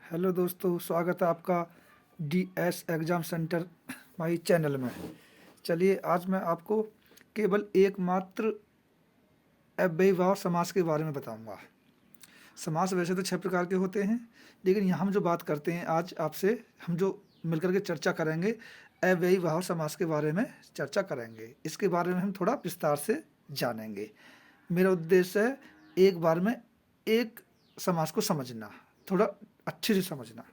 Hello दोस्तों, स्वागत है आपका DS exam centre my channel में। चलिए, आज मैं आपको केवल एकमात्र अव्ययीभाव समास के बारे में बताऊंगा। समास वैसे तो 6 प्रकार के होते हैं, लेकिन यहाँ हम जो बात करते हैं आज आपसे, हम जो मिलकर के चर्चा करेंगे अव्ययीभाव समास के बारे में चर्चा करेंगे। इसके बारे में हम थोड़ा विस्तार से जानेंगे। मेरा उद्देश्य है एक बार में एक समास को समझना, थोड़ा अच्छे से समझना,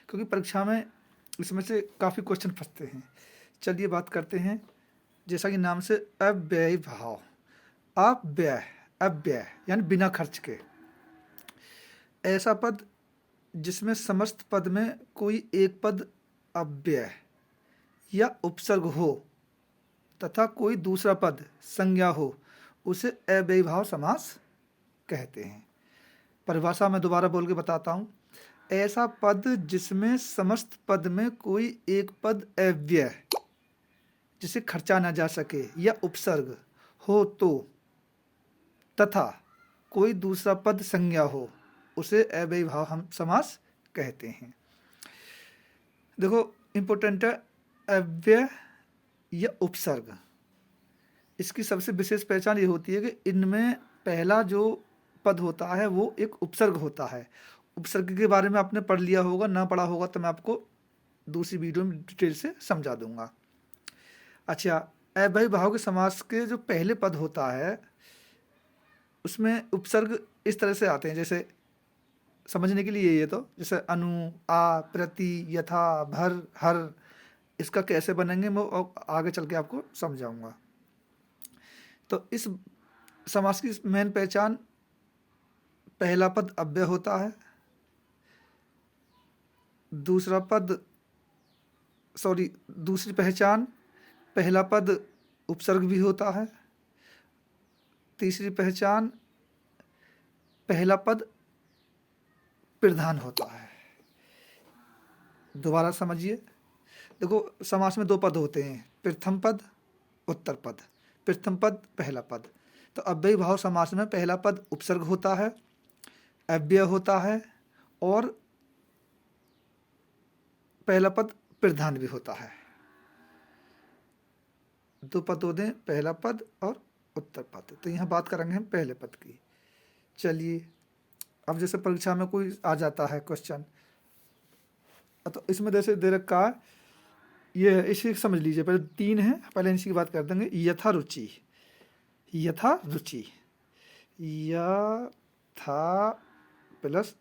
क्योंकि परीक्षा में इसमें से काफ़ी क्वेश्चन फंसते हैं। चलिए बात करते हैं, जैसा कि नाम से अव्ययी भाव। अव्यय, अव्यय यानी बिना खर्च के। ऐसा पद जिसमें समस्त पद में कोई एक पद अव्यय या उपसर्ग हो तथा कोई दूसरा पद संज्ञा हो, उसे अव्ययी भाव समास कहते हैं। परिभाषा मैं दोबारा बोल के बताता हूँ। ऐसा पद जिसमें समस्त पद में कोई एक पद अव्यय जिसे खर्चा न जा सके या उपसर्ग हो तो तथा कोई दूसरा पद संज्ञा हो, उसे अव्ययी भाव हम समास कहते हैं। देखो, इंपॉर्टेंट है अव्यय या उपसर्ग। इसकी सबसे विशेष पहचान ये होती है कि इनमें पहला जो पद होता है वो एक उपसर्ग होता है। उपसर्ग के बारे में आपने पढ़ लिया होगा, ना पढ़ा होगा तो मैं आपको दूसरी वीडियो में डिटेल से समझा दूंगा। अच्छा, अव्ययी भाव के समास के जो पहले पद होता है उसमें उपसर्ग इस तरह से आते हैं, जैसे समझने के लिए ये तो जैसे अनु, आ, प्रति, यथा, भर, हर। इसका कैसे बनेंगे मैं आगे चल के आपको समझाऊंगा। तो इस समास की मेन पहचान, पहला पद अव्यय होता है, दूसरी पहचान पहला पद उपसर्ग भी होता है, तीसरी पहचान पहला पद प्रधान होता है। दोबारा समझिए। देखो, समास में दो पद होते हैं, प्रथम पद, उत्तर पद। प्रथम पद पहला पद। तो अव्ययी भाव समास में पहला पद उपसर्ग होता है, अव्यय होता है और पहला पद प्रधान भी होता है। दो पद होते हैं, पहला पद और उत्तर पद। तो यहाँ बात करेंगे हम पहले पद की। चलिए, अब जैसे परीक्षा में कोई आ जाता है क्वेश्चन, तो इसमें जैसे दे रखा है, ये है, इसे समझ लीजिए। पहले तीन है, पहले इसी की बात कर देंगे। यथा रुचि, यथा रुचि, यथा प्लस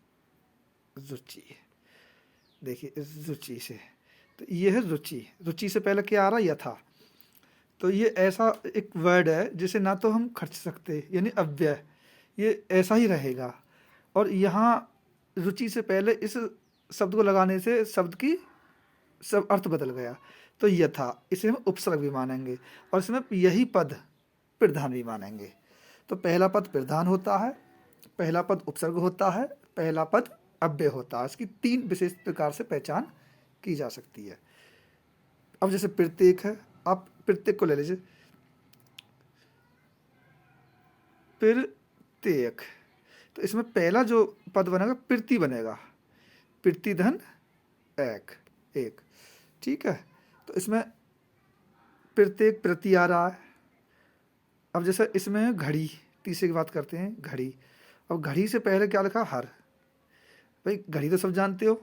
रुचि। देखिए रुचि से, तो ये है रुचि। रुचि से पहले क्या आ रहा है? यथा। तो ये ऐसा एक वर्ड है जिसे ना तो हम खर्च सकते, यानी अव्यय, ये ऐसा ही रहेगा। और यहाँ रुचि से पहले इस शब्द को लगाने से शब्द की सब अर्थ बदल गया। तो यथा, इसे हम उपसर्ग भी मानेंगे और इसमें यही पद प्रधान भी मानेंगे। तो पहला पद प्रधान होता है, पहला पद उपसर्ग होता है, पहला पद अव्यय होता है। इसकी तीन विशेष प्रकार से पहचान की जा सकती है। अब जैसे प्रत्येक है, आप प्रत्येक को ले लीजिए। प्रत्येक, तो इसमें पहला जो पद बनेगा प्रति बनेगा, प्रति धन एक, एक। ठीक है, तो इसमें प्रत्येक प्रति आ रहा है। अब जैसे इसमें घड़ी, तीसरे की बात करते हैं, घड़ी। अब घड़ी से पहले क्या लिखा? हर। भाई घड़ी तो सब जानते हो,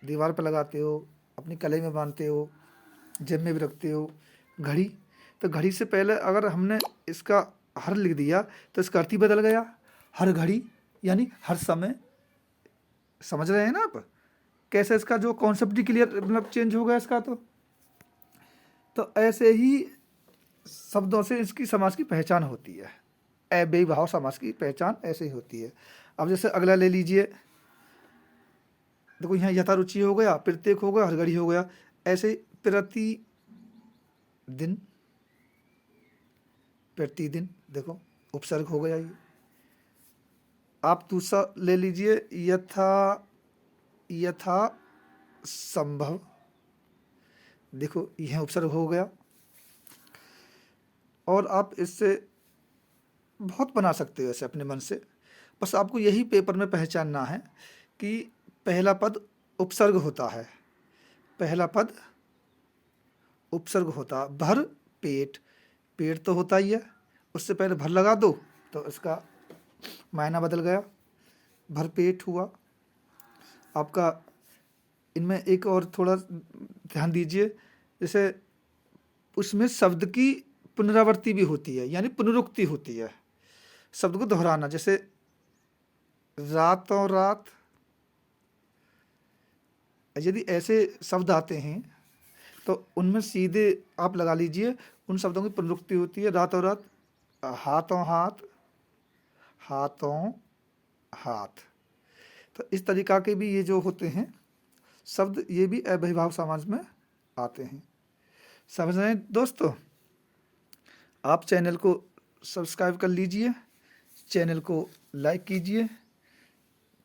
दीवार पर लगाते हो, अपनी कलाई में बांधते हो, जेब में भी रखते हो घड़ी। तो घड़ी से पहले अगर हमने इसका हर लिख दिया तो इसका अर्थ ही बदल गया। हर घड़ी यानी हर समय। समझ रहे हैं ना आप कैसे इसका जो कॉन्सेप्ट ही क्लियर, मतलब चेंज हो गया इसका। तो ऐसे ही शब्दों से इसकी समास की पहचान होती है। अव्ययी भाव समास की पहचान ऐसे ही होती है। अब जैसे अगला ले लीजिए। देखो, यहाँ यथा रुचि हो गया, प्रत्येक हो गया, हर घड़ी हो गया। ऐसे प्रति दिन, प्रतिदिन, देखो उपसर्ग हो गया ये। आप दूसरा ले लीजिए, यथा, यथा संभव। देखो यह उपसर्ग हो गया। और आप इससे बहुत बना सकते हो ऐसे अपने मन से। बस आपको यही पेपर में पहचानना है कि पहला पद उपसर्ग होता है, पहला पद उपसर्ग होता। भर पेट, पेट तो होता ही है, उससे पहले भर लगा दो तो इसका मायना बदल गया, भर पेट हुआ आपका। इनमें एक और थोड़ा ध्यान दीजिए, जैसे उसमें शब्द की पुनरावृत्ति भी होती है, यानी पुनरुक्ति होती है, शब्द को दोहराना। जैसे रातों रात, यदि ऐसे शब्द आते हैं तो उनमें सीधे आप लगा लीजिए, उन शब्दों की पुनरुक्ति होती है। रातों रात, हाथों हाथ, हाथों हाथ। तो इस तरीका के भी ये जो होते हैं शब्द, ये भी अव्ययीभाव समास में आते हैं। समझ रहे हैं दोस्तों? आप चैनल को सब्सक्राइब कर लीजिए, चैनल को लाइक कीजिए,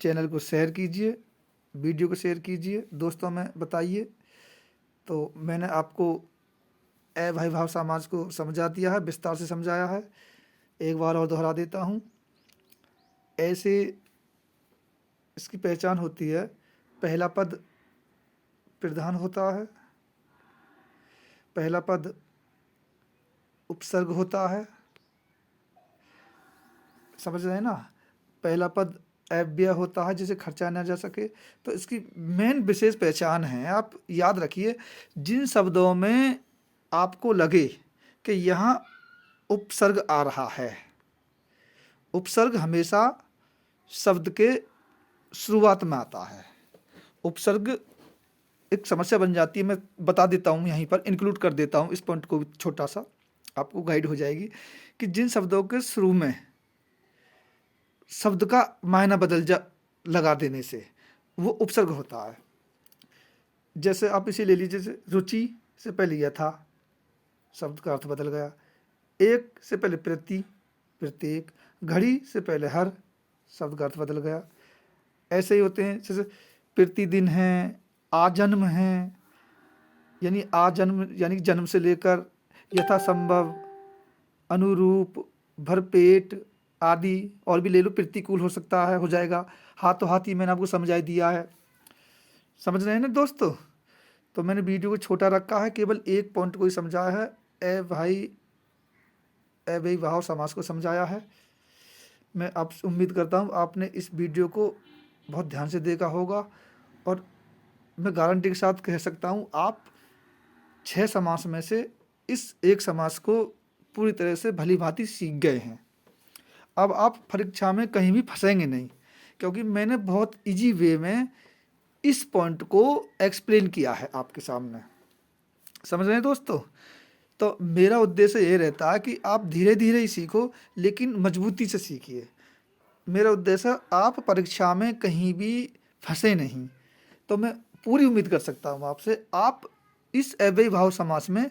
चैनल को शेयर कीजिए, वीडियो को शेयर कीजिए, दोस्तों में बताइए। तो मैंने आपको अव्ययीभाव समास को समझा दिया है, विस्तार से समझाया है। एक बार और दोहरा देता हूँ। ऐसे इसकी पहचान होती है, पहला पद प्रधान होता है, पहला पद उपसर्ग होता है, समझ रहे हैं ना? पहला पद अव्यय होता है जिसे खर्चा ना जा सके। तो इसकी मेन विशेष पहचान है, आप याद रखिए, जिन शब्दों में आपको लगे कि यहाँ उपसर्ग आ रहा है, उपसर्ग हमेशा शब्द के शुरुआत में आता है। उपसर्ग एक समस्या बन जाती है, मैं बता देता हूँ, यहीं पर इंक्लूड कर देता हूँ इस पॉइंट को, छोटा सा आपको गाइड हो जाएगी कि जिन शब्दों के शुरू में शब्द का मायना लगा देने से वो उपसर्ग होता है। जैसे आप इसे ले लीजिए, जैसे रुचि से पहले यह था, शब्द का अर्थ बदल गया। एक से पहले प्रति, प्रत्येक। घड़ी से पहले हर, शब्द का अर्थ बदल गया। ऐसे ही होते हैं, जैसे प्रतिदिन है, आजन्म है, यानी आजन्म यानी जन्म से लेकर, यथासंभव, अनुरूप, भरपेट आदि। और भी ले लो, प्रतिकूल हो सकता है, हो जाएगा। हाथों हाथ ही मैंने आपको समझा दिया है, समझ रहे हैं ना दोस्तों? तो मैंने वीडियो को छोटा रखा है, केवल एक पॉइंट को ही समझाया है, अव्ययीभाव समास को समझाया है। मैं आप उम्मीद करता हूँ आपने इस वीडियो को बहुत ध्यान से देखा होगा, और मैं गारंटी के साथ कह सकता हूँ आप 6 समास में से इस एक समास को पूरी तरह से भली भांति सीख गए हैं। अब आप परीक्षा में कहीं भी फंसेंगे नहीं, क्योंकि मैंने बहुत इजी वे में इस पॉइंट को एक्सप्लेन किया है आपके सामने। समझ रहे हैं दोस्तों? तो मेरा उद्देश्य ये रहता है कि आप धीरे धीरे ही सीखो, लेकिन मजबूती से सीखिए। मेरा उद्देश्य आप परीक्षा में कहीं भी फंसे नहीं। तो मैं पूरी उम्मीद कर सकता हूँ आपसे, आप इस अव्ययीभाव समास में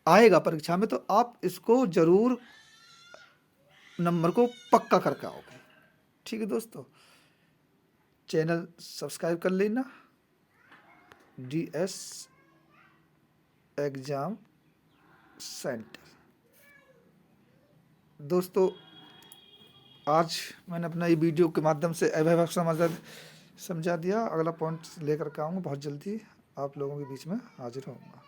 आएगा परीक्षा में, तो आप इसको जरूर नंबर को पक्का करके आओगे। ठीक है दोस्तों, चैनल सब्सक्राइब कर लेना। DS exam centre. दोस्तों, आज मैंने अपना ये वीडियो के माध्यम से अव्ययीभाव समास समझा दिया। अगला पॉइंट लेकर के आऊँगा बहुत जल्दी, आप लोगों के बीच में हाजिर होऊंगा।